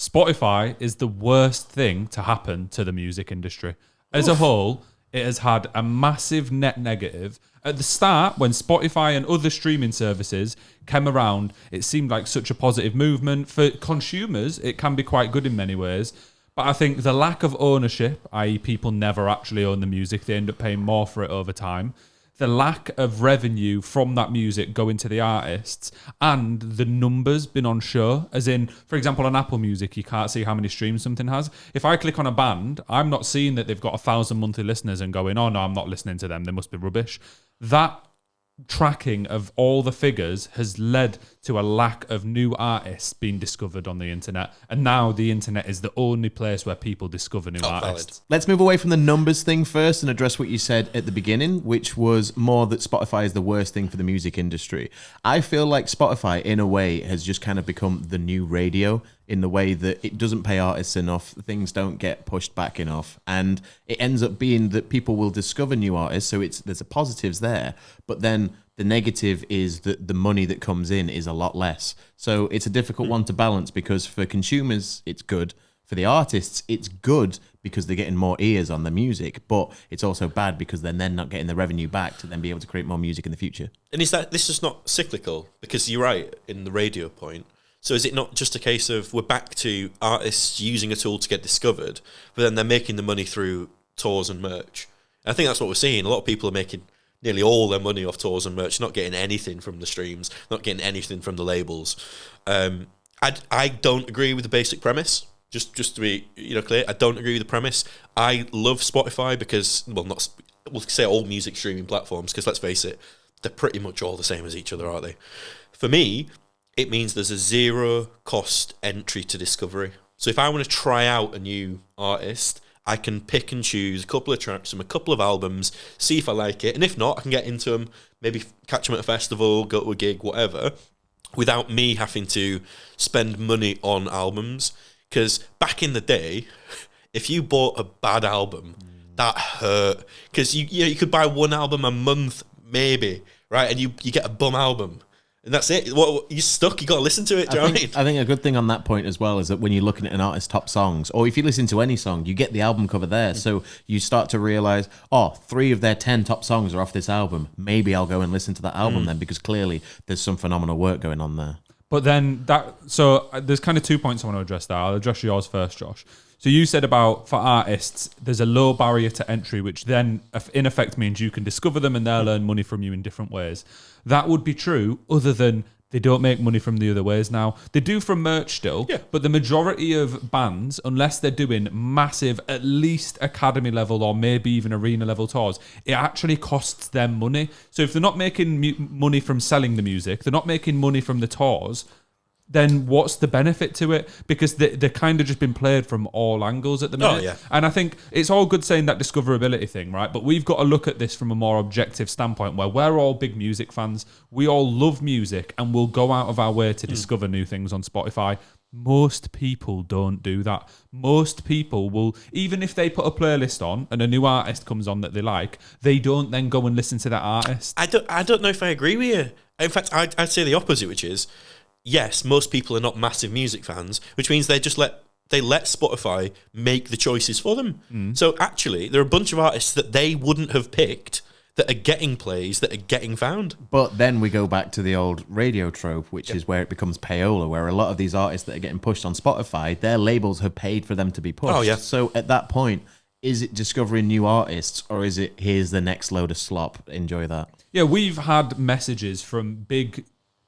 Spotify is the worst thing to happen to the music industry. As a whole, it has had a massive net negative. At the start, when Spotify and other streaming services came around, it seemed like such a positive movement. For consumers, it can be quite good in many ways. But I think the lack of ownership, i.e. people never actually own the music, they end up paying more for it over time. The lack of revenue from that music going to the artists, and the numbers been on show, as in, for example, on Apple Music, you can't see how many streams something has. If I click on a band, I'm not seeing that they've got 1,000 monthly listeners and going, oh no, I'm not listening to them, they must be rubbish. That tracking of all the figures has led to a lack of new artists being discovered on the internet, and now the internet is the only place where people discover new artists. Let's move away from the numbers thing first and address what you said at the beginning, which was more that Spotify is the worst thing for the music industry. I feel like Spotify in a way has just kind of become the new radio, in the way that it doesn't pay artists enough, things don't get pushed back enough, and it ends up being that people will discover new artists, so there's a positives there, but then the negative is that the money that comes in is a lot less. So it's a difficult one to balance, because for consumers, it's good. For the artists, it's good because they're getting more ears on the music, but it's also bad because they're then not getting the revenue back to then be able to create more music in the future. And is that this is not cyclical? Because you're right in the radio point. So is it not just a case of we're back to artists using a tool to get discovered, but then they're making the money through tours and merch? And I think that's what we're seeing. A lot of people are making nearly all their money off tours and merch, not getting anything from the streams, not getting anything from the labels. I don't agree with the basic premise. Just to be clear, I don't agree with the premise. I love Spotify because, we'll say all music streaming platforms, because let's face it, they're pretty much all the same as each other, aren't they? For me, it means there's a zero cost entry to discovery. So if I want to try out a new artist, I can pick and choose a couple of tracks from a couple of albums, see if I like it, and if not, I can get into them, maybe catch them at a festival, go to a gig, whatever, without me having to spend money on albums. Because back in the day, if you bought a bad album, that hurt. Because you could buy one album a month, maybe, right? And you get a bum album. And that's it. You're stuck. You got to listen to it. Do you know what I mean? I think a good thing on that point as well is that when you're looking at an artist's top songs, or if you listen to any song, you get the album cover there. So you start to realize, 3 of their 10 top songs are off this album. Maybe I'll go and listen to that album then, because clearly there's some phenomenal work going on there. But then there's kind of 2 points I want to address there. I'll address yours first, Josh. So you said about, for artists, there's a low barrier to entry, which then in effect means you can discover them and they'll earn money from you in different ways. That would be true, other than they don't make money from the other ways now. They do from merch still, but the majority of bands, unless they're doing massive, at least academy level or maybe even arena level tours, it actually costs them money. So if they're not making money from selling the music, they're not making money from the tours, then what's the benefit to it? Because they're kind of just been played from all angles at the minute. Oh, yeah. And I think it's all good saying that discoverability thing, right? But we've got to look at this from a more objective standpoint, where we're all big music fans. We all love music and we'll go out of our way to discover new things on Spotify. Most people don't do that. Most people will, even if they put a playlist on and a new artist comes on that they like, they don't then go and listen to that artist. I don't know if I agree with you. In fact, I'd say the opposite, which is, yes, most people are not massive music fans, which means they let Spotify make the choices for them. So actually, there are a bunch of artists that they wouldn't have picked that are getting plays, that are getting found. But then we go back to the old radio trope, which is where it becomes payola, where a lot of these artists that are getting pushed on Spotify, their labels have paid for them to be pushed. Oh, yeah. So at that point, is it discovering new artists, or is it, here's the next load of slop, enjoy that? Yeah, we've had messages from big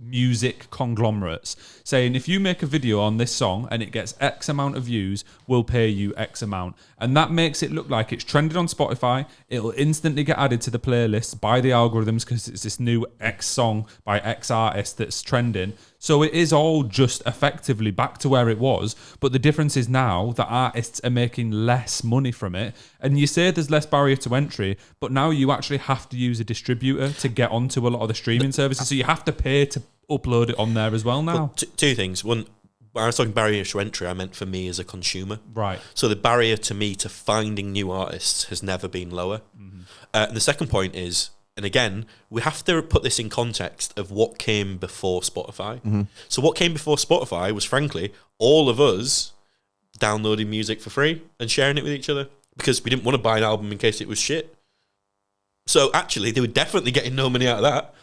music conglomerates saying, if you make a video on this song and it gets X amount of views, we'll pay you X amount. And that makes it look like it's trended on Spotify. It'll instantly get added to the playlist by the algorithms because it's this new X song by X artist that's trending. So it is all just effectively back to where it was. But the difference is now that artists are making less money from it. And you say there's less barrier to entry, but now you actually have to use a distributor to get onto a lot of the streaming services. So you have to pay to upload it on there as well now. Well, two things. One, when I was talking barrier to entry, I meant for me as a consumer. Right. So the barrier to me to finding new artists has never been lower. And the second point is, and again, we have to put this in context of what came before Spotify. So what came before Spotify was, frankly, all of us downloading music for free and sharing it with each other because we didn't want to buy an album in case it was shit. So actually, they were definitely getting no money out of that.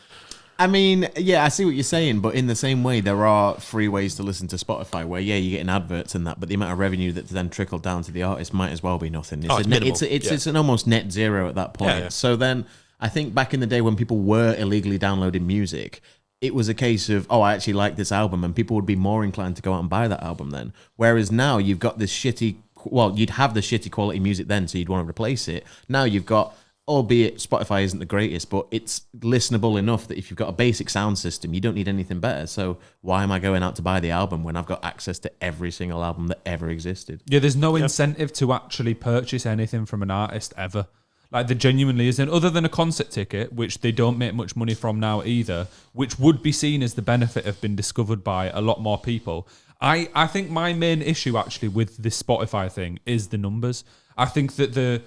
I mean, yeah, I see what you're saying, but in the same way, there are free ways to listen to Spotify where, yeah, you're getting adverts and that, but the amount of revenue that's then trickled down to the artist might as well be nothing. It's an almost net zero at that point. Yeah. So then I think back in the day when people were illegally downloading music, it was a case of, oh, I actually like this album, and people would be more inclined to go out and buy that album then. Whereas now you've got this you'd have the shitty quality music then, so you'd want to replace it. Now you've got, albeit Spotify isn't the greatest, but it's listenable enough that if you've got a basic sound system, you don't need anything better. So why am I going out to buy the album when I've got access to every single album that ever existed? Yeah, there's no incentive to actually purchase anything from an artist ever. Like, there genuinely isn't, other than a concert ticket, which they don't make much money from now either, which would be seen as the benefit of being discovered by a lot more people. I think my main issue actually with this Spotify thing is the numbers. I think that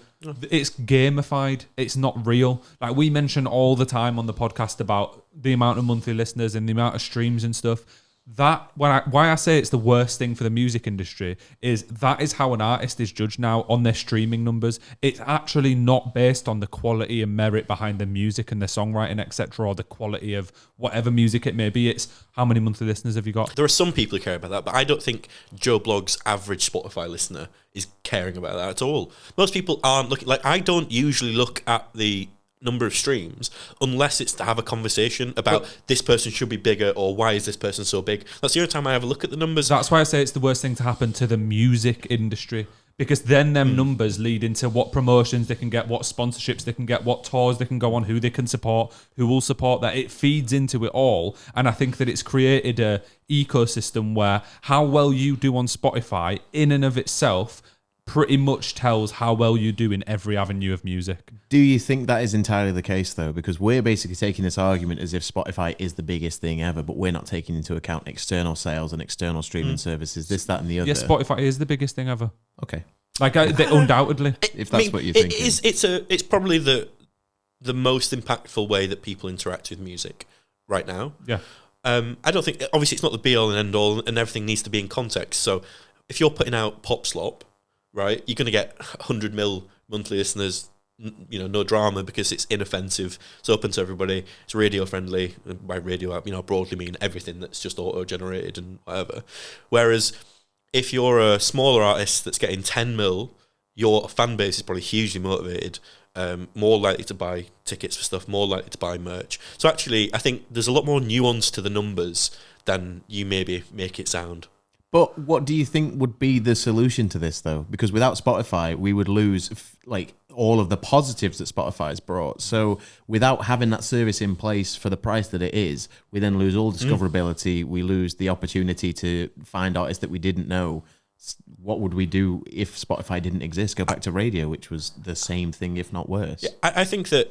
it's gamified. It's not real. Like, we mention all the time on the podcast about the amount of monthly listeners and the amount of streams and stuff. Why I say it's the worst thing for the music industry is that is how an artist is judged now, on their streaming numbers. It's actually not based on the quality and merit behind the music and the songwriting, etc., or the quality of whatever music it may be. It's how many monthly listeners have you got? There are some people who care about that, but I don't think Joe Blogg's average Spotify listener is caring about that at all. Most people aren't looking. Like, I don't usually look at the number of streams unless it's to have a conversation about this person should be bigger or why is this person so big. That's the only time I ever look at the numbers. That's why I say it's the worst thing to happen to the music industry, because then them numbers lead into what promotions they can get, what sponsorships they can get, what tours they can go on, who they can support, who will support that. It feeds into it all, and I think that it's created a ecosystem where how well you do on Spotify in and of itself pretty much tells how well you do in every avenue of music. Do you think that is entirely the case, though? Because we're basically taking this argument as if Spotify is the biggest thing ever, but we're not taking into account external sales and external streaming services, this, that, and the other. Yeah, Spotify is the biggest thing ever. Okay. Like, undoubtedly. If that's what you're thinking. It's probably the most impactful way that people interact with music right now. Yeah. I don't think, obviously it's not the be-all and end-all, and everything needs to be in context. So if you're putting out Pop Slop, right, you're going to get 100 mil monthly listeners, no drama, because it's inoffensive, it's open to everybody, it's radio friendly. And by radio, I broadly mean everything that's just auto generated and whatever. Whereas if you're a smaller artist that's getting 10 mil, your fan base is probably hugely motivated, more likely to buy tickets for stuff, more likely to buy merch. So actually, I think there's a lot more nuance to the numbers than you maybe make it sound. But what do you think would be the solution to this, though? Because without Spotify, we would lose all of the positives that Spotify's brought. So without having that service in place for the price that it is, we then lose all discoverability. We lose the opportunity to find artists that we didn't know. What would we do if Spotify didn't exist? Go back to radio, which was the same thing, if not worse. Yeah, I think that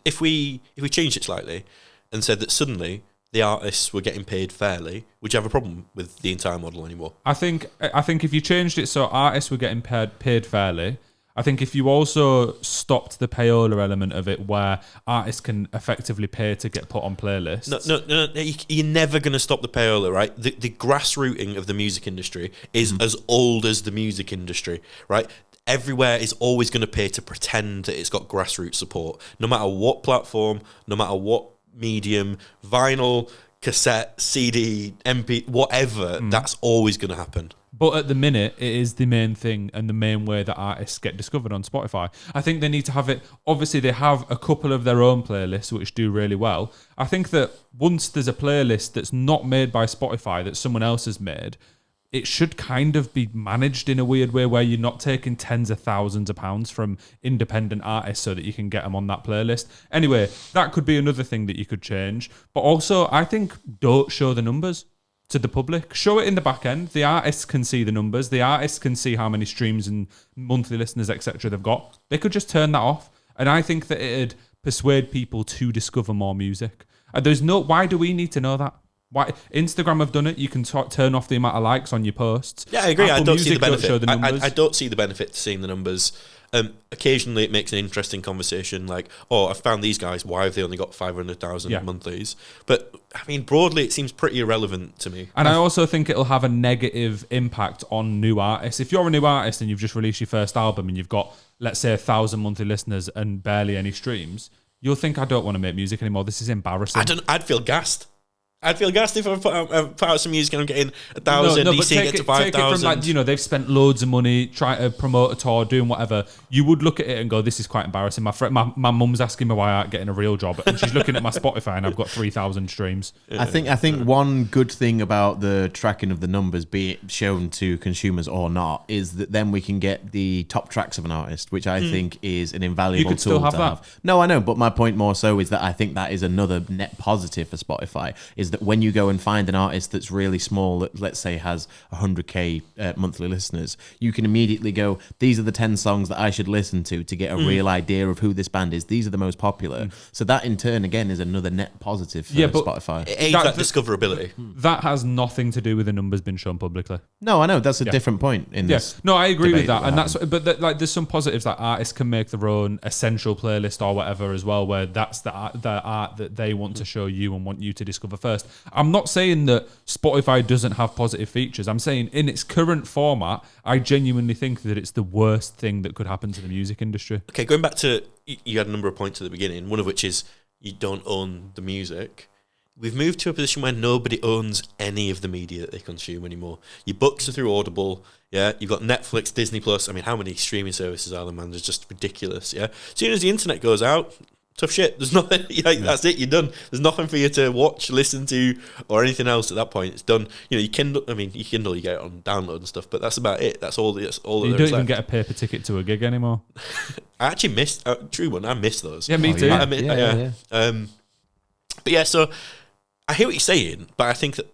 if we changed it slightly and said that suddenly the artists were getting paid fairly, would you have a problem with the entire model anymore? I think if you changed it so artists were getting paid fairly, I think if you also stopped the payola element of it, where artists can effectively pay to get put on playlists. No, you're never going to stop the payola, right? The grassrooting of the music industry is as old as the music industry, right? Everywhere is always going to pay to pretend that it's got grassroots support, no matter what platform, no matter what medium, vinyl, cassette, CD, MP, whatever, that's always going to happen. But at the minute, it is the main thing and the main way that artists get discovered on Spotify. I think they need to have it. Obviously, they have a couple of their own playlists, which do really well. I think that once there's a playlist that's not made by Spotify, that someone else has made, it should kind of be managed in a weird way where you're not taking tens of thousands of pounds from independent artists so that you can get them on that playlist. Anyway, that could be another thing that you could change. But also, I think don't show the numbers to the public. Show it in the back end. The artists can see the numbers. The artists can see how many streams and monthly listeners, etc. they've got. They could just turn that off. And I think that it'd persuade people to discover more music. Why do we need to know that? Why Instagram have done it? You can turn off the amount of likes on your posts. Yeah, I agree. Apple I don't see Music the benefit. show the numbers. I don't see the benefit to seeing the numbers. Occasionally, it makes an interesting conversation, like, "Oh, I found these guys. Why have they only got 500,000 monthlies?" But I mean, broadly, it seems pretty irrelevant to me. And I also think it'll have a negative impact on new artists. If you're a new artist and you've just released your first album and you've got, let's say, 1,000 monthly listeners and barely any streams, you'll think, I don't want to make music anymore. This is embarrassing. I'd feel gassed. I'd feel gassed if I put out some music and I'm getting 1,000, you see it get to 5,000. Take it from, like, you know, they've spent loads of money trying to promote a tour, doing whatever. You would look at it and go, this is quite embarrassing. My mum's asking me why I aren't getting a real job, and she's looking at my Spotify and I've got 3,000 streams. I think one good thing about the tracking of the numbers, be it shown to consumers or not, is that then we can get the top tracks of an artist, which I think is an invaluable could still tool have to that. have. No, I know, but my point more so is that I think that is another net positive for Spotify, is that when you go and find an artist that's really small, that let's say has 100k monthly listeners, you can immediately go, these are the 10 songs that I should listen to get a real idea of who this band is. These are the most popular. So that in turn, again, is another net positive for Spotify. It aids that discoverability. That has nothing to do with the numbers being shown publicly. No, I know, that's a different point in this. No, I agree with debate that, and that's like there's some positives that artists can make their own essential playlist or whatever as well, where that's the art that they want to show you and want you to discover first. I'm not saying that Spotify doesn't have positive features. I'm saying in its current format, I genuinely think that it's the worst thing that could happen to the music industry. Okay, going back to, you had a number of points at the beginning, one of which is you don't own the music. We've moved to a position where nobody owns any of the media that they consume anymore. Your books are through Audible, yeah? You've got Netflix, Disney Plus. I mean, how many streaming services are there, man? It's just ridiculous, yeah? As soon as the internet goes out, tough shit. There's nothing, that's it, you're done. There's nothing for you to watch, listen to, or anything else at that point. It's done. You know, you Kindle, you get it on download and stuff, but that's about it. That's all. You don't even get a paper ticket to a gig anymore. I actually missed, true one, I miss those. Yeah, me too. But yeah, so I hear what you're saying, but I think that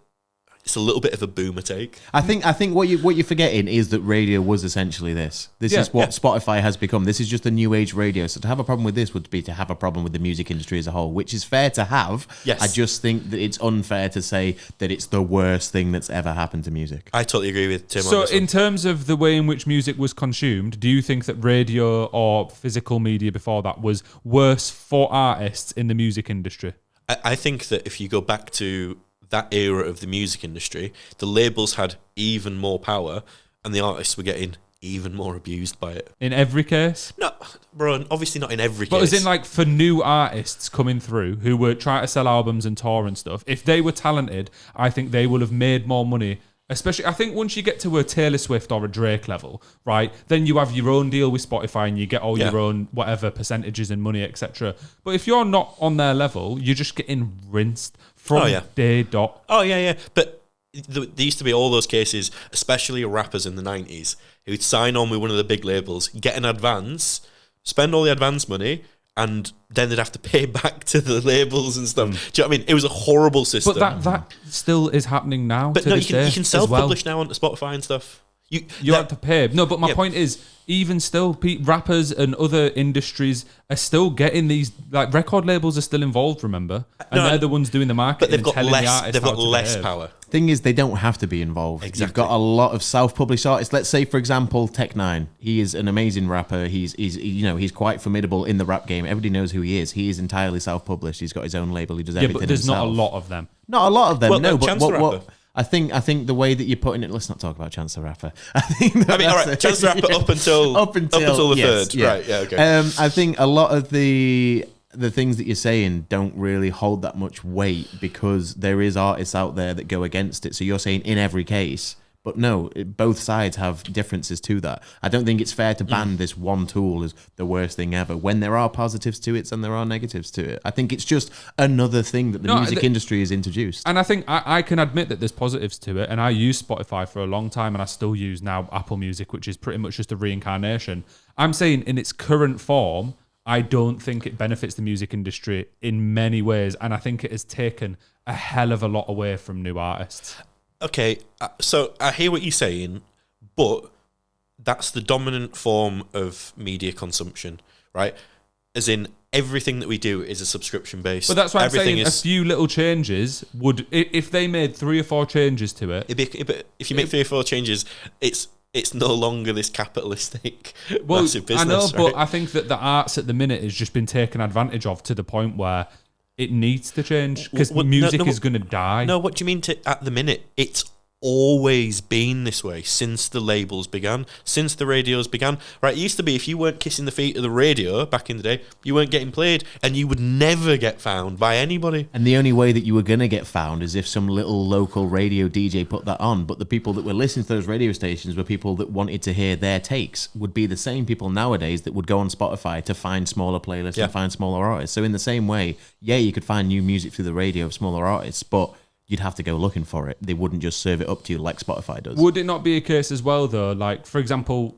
it's a little bit of a boomer take. I think what you're forgetting is that radio was essentially this. This is what Spotify has become. This is just a new age radio. So to have a problem with this would be to have a problem with the music industry as a whole, which is fair to have. Yes. I just think that it's unfair to say that it's the worst thing that's ever happened to music. I totally agree with Tim on So this one. in terms of the way in which music was consumed, do you think that radio or physical media before that was worse for artists in the music industry? I think that if you go back to that era of the music industry, the labels had even more power and the artists were getting even more abused by it. In every case? No, bro, obviously not in every case. But as in, like, for new artists coming through who were trying to sell albums and tour and stuff, if they were talented, I think they will have made more money. Especially, I think once you get to a Taylor Swift or a Drake level, right, then you have your own deal with Spotify and you get all your own whatever percentages and money, etc. But if you're not on their level, you're just getting rinsed from day dot. Oh, yeah. But there used to be all those cases, especially rappers in the 90s, who'd sign on with one of the big labels, get an advance, spend all the advance money, and then they'd have to pay back to the labels and stuff. Do you know what I mean? It was a horrible system. But that still is happening now. But to no, this day you can self-publish now onto Spotify and stuff. You have to pay. No, but my point is, even still, rappers and other industries are still getting these. Like, record labels are still involved. Remember, and they're the ones doing the marketing. But they've got and telling less. The artists They've got how to less behave. power. Thing is, they don't have to be involved. Exactly. You've got a lot of self-published artists. Let's say, for example, Tech9. He is an amazing rapper. He's quite formidable in the rap game. Everybody knows who he is. He is entirely self-published. He's got his own label. He does everything but there's himself. not a lot of them. Not a lot of them. Well, no, but Chance the Rapper. I think the way that you're putting it. Let's not talk about Chance the Rapper. All right, Chance the Rapper up until the yes, third. yeah. Right, yeah, okay. I think a lot of the things that you're saying don't really hold that much weight because there is artists out there that go against it. So you're saying in every case, but no, both sides have differences to that. I don't think it's fair to ban this one tool as the worst thing ever when there are positives to it and there are negatives to it. I think it's just another thing that the music industry has introduced. And I think I can admit that there's positives to it, and I used Spotify for a long time, and I still use now Apple Music, which is pretty much just a reincarnation. I'm saying in its current form, I don't think it benefits the music industry in many ways, and I think it has taken a hell of a lot away from new artists. Okay, so I hear what you're saying, but that's the dominant form of media consumption, right? As in, everything that we do is a subscription based. But that's why I'm saying a few little changes would, if they made 3 or 4 changes to it. If you make 3 or 4 changes, it's it's no longer this capitalistic Well, massive business. I know, right? but I think that the arts at the minute has just been taken advantage of to the point where it needs to change because Well, music is going to die. No, what do you mean at the minute? It's always been this way since the labels began, since the radios began. Right, it used to be if you weren't kissing the feet of the radio back in the day, you weren't getting played and you would never get found by anybody. And the only way that you were going to get found is if some little local radio DJ put that on. But the people that were listening to those radio stations were people that wanted to hear their takes, would be the same people nowadays that would go on Spotify to find smaller playlists and find smaller artists. So in the same way, yeah, you could find new music through the radio of smaller artists, but you'd have to go looking for it. They wouldn't just serve it up to you like Spotify does. Would it not be a case as well, though? Like, for example,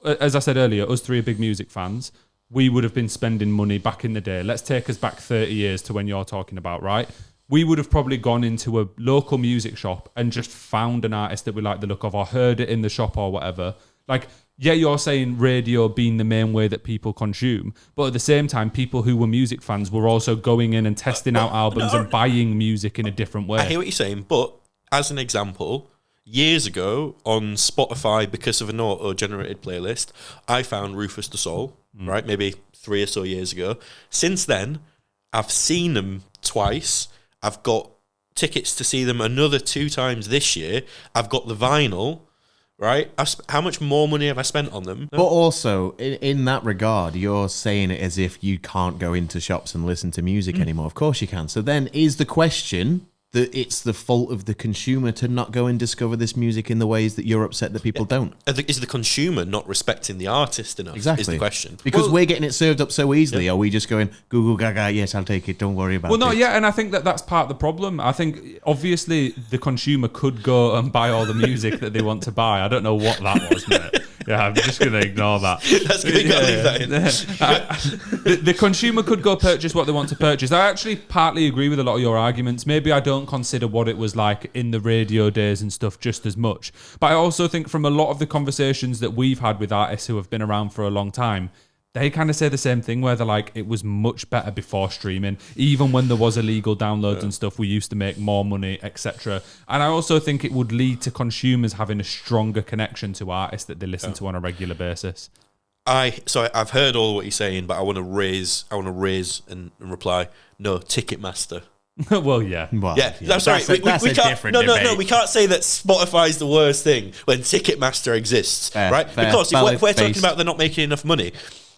as I said earlier, us three are big music fans. We would have been spending money back in the day. Let's take us back 30 years to when you're talking about, right? We would have probably gone into a local music shop and just found an artist that we like the look of or heard it in the shop or whatever. Like, yeah, you're saying radio being the main way that people consume, but at the same time, people who were music fans were also going in and testing out albums and buying music in a different way. I hear what you're saying, but as an example, years ago on Spotify, because of an auto-generated playlist, I found Rufus the Soul, right? Maybe 3 or so years ago. Since then, I've seen them twice. I've got tickets to see them another 2 times this year. I've got the vinyl. Right? How much more money have I spent on them? But also, in that regard, you're saying it as if you can't go into shops and listen to music anymore. Of course you can. So then is the question that it's the fault of the consumer to not go and discover this music in the ways that you're upset that people don't? Is the consumer not respecting the artist enough? Exactly. Is the question. Because we're getting it served up so easily. Are we just going, Google Gaga, yes, I'll take it, don't worry about it? Well, no, yeah, and I think that that's part of the problem. I think, obviously, the consumer could go and buy all the music that they want to buy. I don't know what that was, mate. Yeah, I'm just going to ignore that. That's good. You got to leave that in. The consumer could go purchase what they want to purchase. I actually partly agree with a lot of your arguments. Maybe I don't consider what it was like in the radio days and stuff just as much. But I also think from a lot of the conversations that we've had with artists who have been around for a long time, they kind of say the same thing where they're like, it was much better before streaming. Even when there was illegal downloads and stuff, we used to make more money, etc. And I also think it would lead to consumers having a stronger connection to artists that they listen to on a regular basis. I've heard all what you're saying, but I want to raise and reply. No, Ticketmaster. Well, yeah. Well, yeah, that's right. We can't. Different no, debate. no. We can't say that Spotify's the worst thing when Ticketmaster exists, right? Fair. Because if we're talking Based. about they're not making enough money.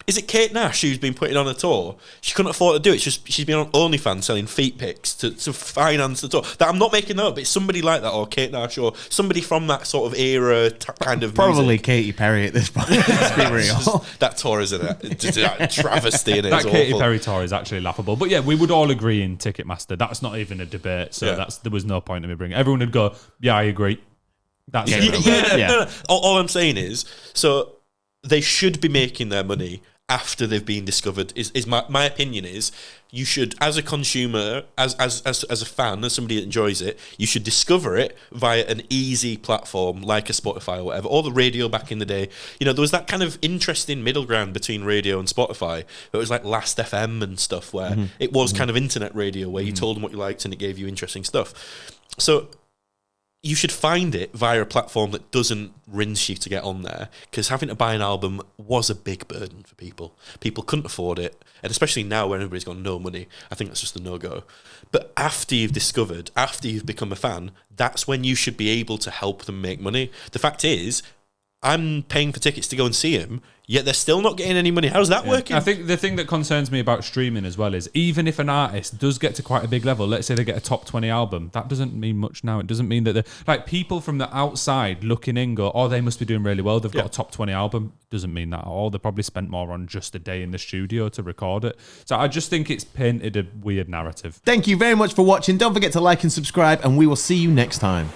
Is it Kate Nash who's been putting on a tour? She couldn't afford to do it. She's been on OnlyFans selling feet pics to finance the tour. That I'm not making that up. It's somebody like that, or Kate Nash, or somebody from that sort of era, kind of Probably music. Katy Perry at this point. Let's be real. That tour is a travesty. And That it's Katy awful. Perry tour is actually laughable. But yeah, we would all agree in Ticketmaster. That's not even a debate. So there was no point in me bringing it. Everyone would go, yeah, I agree. That's it. No. All I'm saying is, so they should be making their money after they've been discovered. Is my opinion is you should, as a consumer, as a fan, as somebody that enjoys it, you should discover it via an easy platform like a Spotify or whatever, or the radio back in the day. You know, there was that kind of interesting middle ground between radio and Spotify. It was like Last FM and stuff where it was kind of internet radio where you told them what you liked and it gave you interesting stuff. So you should find it via a platform that doesn't rinse you to get on there, because having to buy an album was a big burden for people. People couldn't afford it, and especially now when everybody's got no money, I think that's just a no-go. But after you've discovered, after you've become a fan, that's when you should be able to help them make money. The fact is, I'm paying for tickets to go and see him, yet they're still not getting any money. How's that working? I think the thing that concerns me about streaming as well is even if an artist does get to quite a big level, let's say they get a top 20 album, that doesn't mean much now. It doesn't mean that like people from the outside looking in go, oh, they must be doing really well. They've got a top 20 album. Doesn't mean that at all. They probably spent more on just a day in the studio to record it. So I just think it's painted a weird narrative. Thank you very much for watching. Don't forget to like and subscribe, and we will see you next time.